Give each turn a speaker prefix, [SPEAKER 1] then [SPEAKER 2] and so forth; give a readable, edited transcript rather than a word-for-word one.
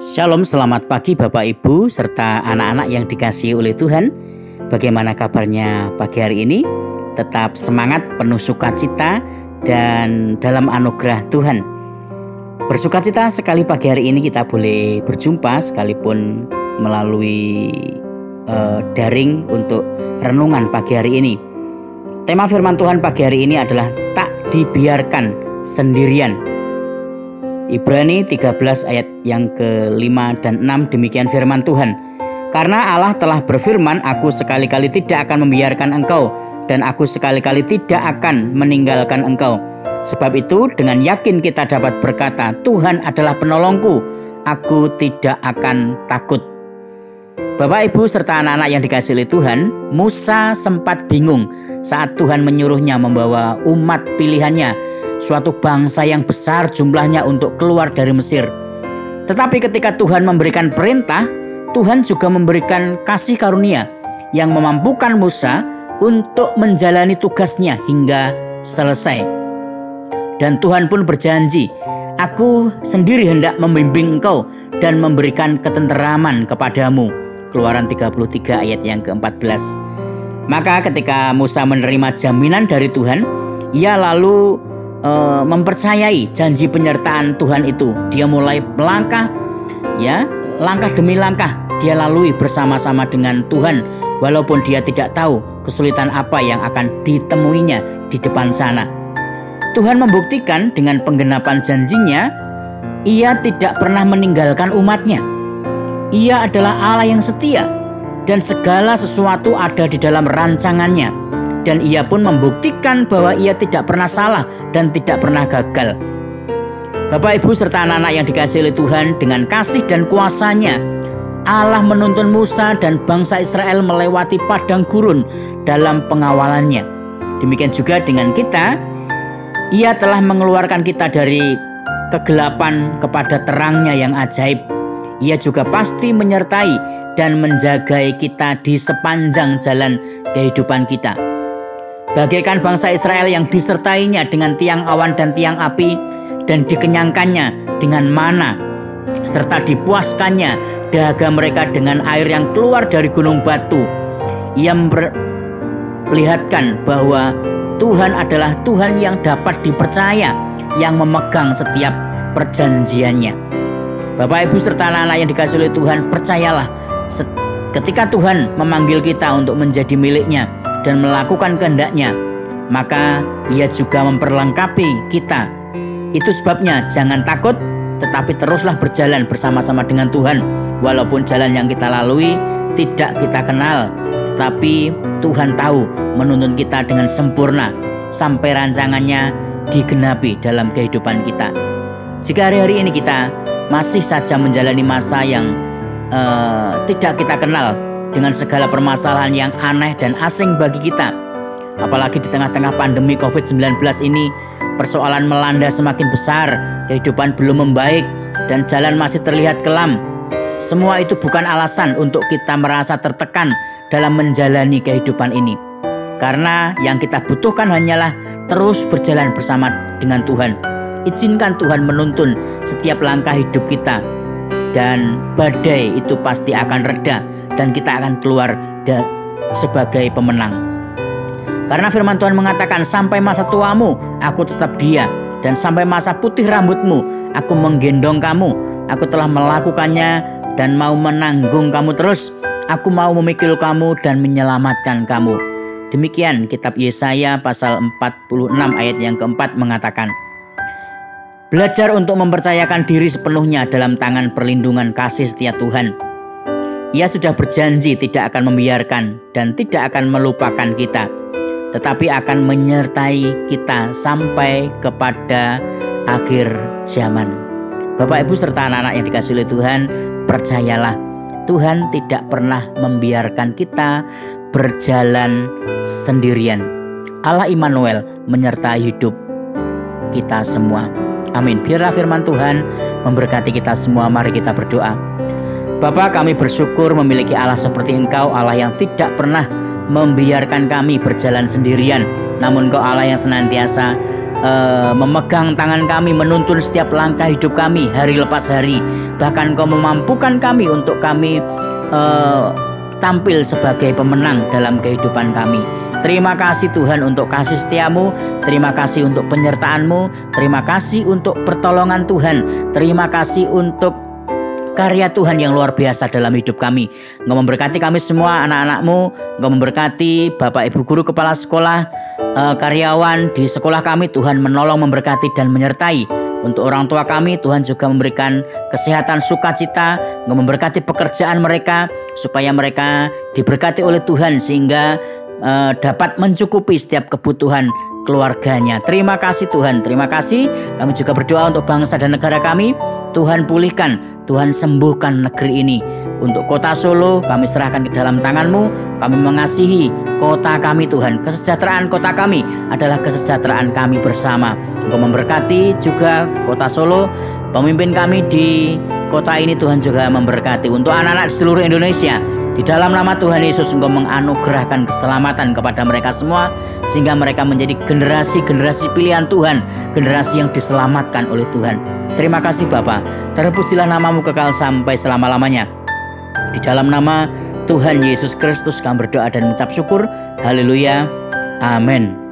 [SPEAKER 1] Shalom, selamat pagi Bapak Ibu serta anak-anak yang dikasihi oleh Tuhan. Bagaimana kabarnya pagi hari ini? Tetap semangat, penuh sukacita dan dalam anugerah Tuhan. Bersukacita sekali pagi hari ini kita boleh berjumpa sekalipun melalui daring untuk renungan pagi hari ini. Tema firman Tuhan pagi hari ini adalah tak dibiarkan sendirian. Ibrani 13 ayat yang ke-5 dan 6 demikian firman Tuhan. Karena Allah telah berfirman, aku sekali-kali tidak akan membiarkan engkau dan aku sekali-kali tidak akan meninggalkan engkau. Sebab itu dengan yakin kita dapat berkata, Tuhan adalah penolongku, aku tidak akan takut. Bapak, Ibu, serta anak-anak yang dikasihi oleh Tuhan, Musa sempat bingung saat Tuhan menyuruhnya membawa umat pilihannya, suatu bangsa yang besar jumlahnya untuk keluar dari Mesir. Tetapi ketika Tuhan memberikan perintah, Tuhan juga memberikan kasih karunia yang memampukan Musa untuk menjalani tugasnya hingga selesai. Dan Tuhan pun berjanji, aku sendiri hendak membimbing engkau dan memberikan ketenteraman kepadamu. Keluaran 33 ayat yang ke-14. Maka ketika Musa menerima jaminan dari Tuhan, ia lalu mempercayai janji penyertaan Tuhan itu. Dia mulai melangkah, langkah demi langkah dia lalui bersama-sama dengan Tuhan, walaupun dia tidak tahu kesulitan apa yang akan ditemuinya di depan sana. Tuhan membuktikan dengan penggenapan janjinya, ia tidak pernah meninggalkan umatnya. Ia adalah Allah yang setia dan segala sesuatu ada di dalam rancangannya. Dan ia pun membuktikan bahwa ia tidak pernah salah dan tidak pernah gagal. Bapak, Ibu, serta anak-anak yang dikasihi oleh Tuhan, dengan kasih dan kuasanya Allah menuntun Musa dan bangsa Israel melewati padang gurun dalam pengawalannya. Demikian juga dengan kita, ia telah mengeluarkan kita dari kegelapan kepada terangnya yang ajaib. Ia juga pasti menyertai dan menjagai kita di sepanjang jalan kehidupan kita. Bagaikan bangsa Israel yang disertainya dengan tiang awan dan tiang api, dan dikenyangkannya dengan mana, serta dipuaskannya dahaga mereka dengan air yang keluar dari gunung batu. Ia memperlihatkan bahwa Tuhan adalah Tuhan yang dapat dipercaya, yang memegang setiap perjanjiannya. Bapak, Ibu, serta anak-anak yang dikasihi oleh Tuhan, percayalah, ketika Tuhan memanggil kita untuk menjadi miliknya dan melakukan kehendaknya, maka ia juga memperlengkapi kita. Itu sebabnya jangan takut, tetapi teruslah berjalan bersama-sama dengan Tuhan. Walaupun jalan yang kita lalui tidak kita kenal, tetapi Tuhan tahu menuntun kita dengan sempurna sampai rancangannya digenapi dalam kehidupan kita. Jika hari-hari ini kita masih saja menjalani masa yang tidak kita kenal, dengan segala permasalahan yang aneh dan asing bagi kita, apalagi di tengah-tengah pandemi COVID-19 ini, persoalan melanda semakin besar, kehidupan belum membaik, dan jalan masih terlihat kelam. Semua itu bukan alasan untuk kita merasa tertekan dalam menjalani kehidupan ini, karena yang kita butuhkan hanyalah terus berjalan bersama dengan Tuhan. Izinkan Tuhan menuntun setiap langkah hidup kita, dan badai itu pasti akan reda dan kita akan keluar sebagai pemenang. Karena firman Tuhan mengatakan, sampai masa tuamu aku tetap dia, dan sampai masa putih rambutmu aku menggendong kamu. Aku telah melakukannya dan mau menanggung kamu terus. Aku mau memikul kamu dan menyelamatkan kamu. Demikian kitab Yesaya pasal 46 ayat yang keempat mengatakan, belajar untuk mempercayakan diri sepenuhnya dalam tangan perlindungan kasih setia Tuhan. Ia sudah berjanji tidak akan membiarkan dan tidak akan melupakan kita, tetapi akan menyertai kita sampai kepada akhir zaman. Bapak, Ibu, serta anak-anak yang dikasihi oleh Tuhan, percayalah, Tuhan tidak pernah membiarkan kita berjalan sendirian. Allah Immanuel menyertai hidup kita semua. Amin. Biarlah firman Tuhan memberkati kita semua. Mari kita berdoa. Bapa, kami bersyukur memiliki Allah seperti Engkau, Allah yang tidak pernah membiarkan kami berjalan sendirian, namun Engkau Allah yang senantiasa memegang tangan kami, menuntun setiap langkah hidup kami hari lepas hari. Bahkan Engkau memampukan kami untuk kami tampil sebagai pemenang dalam kehidupan kami. Terima kasih Tuhan untuk kasih setiamu, terima kasih untuk penyertaan-Mu, terima kasih untuk pertolongan Tuhan, terima kasih untuk karya Tuhan yang luar biasa dalam hidup kami. Engkau memberkati kami semua anak-anak-Mu, Engkau memberkati Bapak Ibu Guru, Kepala Sekolah, karyawan di sekolah kami. Tuhan menolong, memberkati dan menyertai. Untuk orang tua kami, Tuhan juga memberikan kesehatan, sukacita, memberkati pekerjaan mereka supaya mereka diberkati oleh Tuhan sehingga dapat mencukupi setiap kebutuhan keluarganya. Terima kasih Tuhan, terima kasih. Kami juga berdoa untuk bangsa dan negara kami. Tuhan pulihkan, Tuhan sembuhkan negeri ini. Untuk kota Solo kami serahkan ke dalam tangan-Mu. Kami mengasihi kota kami Tuhan. Kesejahteraan kota kami adalah kesejahteraan kami bersama. Engkau memberkati juga kota Solo. Pemimpin kami di kota ini Tuhan juga memberkati. Untuk anak-anak di seluruh Indonesia, di dalam nama Tuhan Yesus Engkau menganugerahkan keselamatan kepada mereka semua, sehingga mereka menjadi generasi-generasi pilihan Tuhan, generasi yang diselamatkan oleh Tuhan. Terima kasih Bapa, terpujilah nama-Mu kekal sampai selama-lamanya. Di dalam nama Tuhan Yesus Kristus kami berdoa dan mengucap syukur. Haleluya. Amin.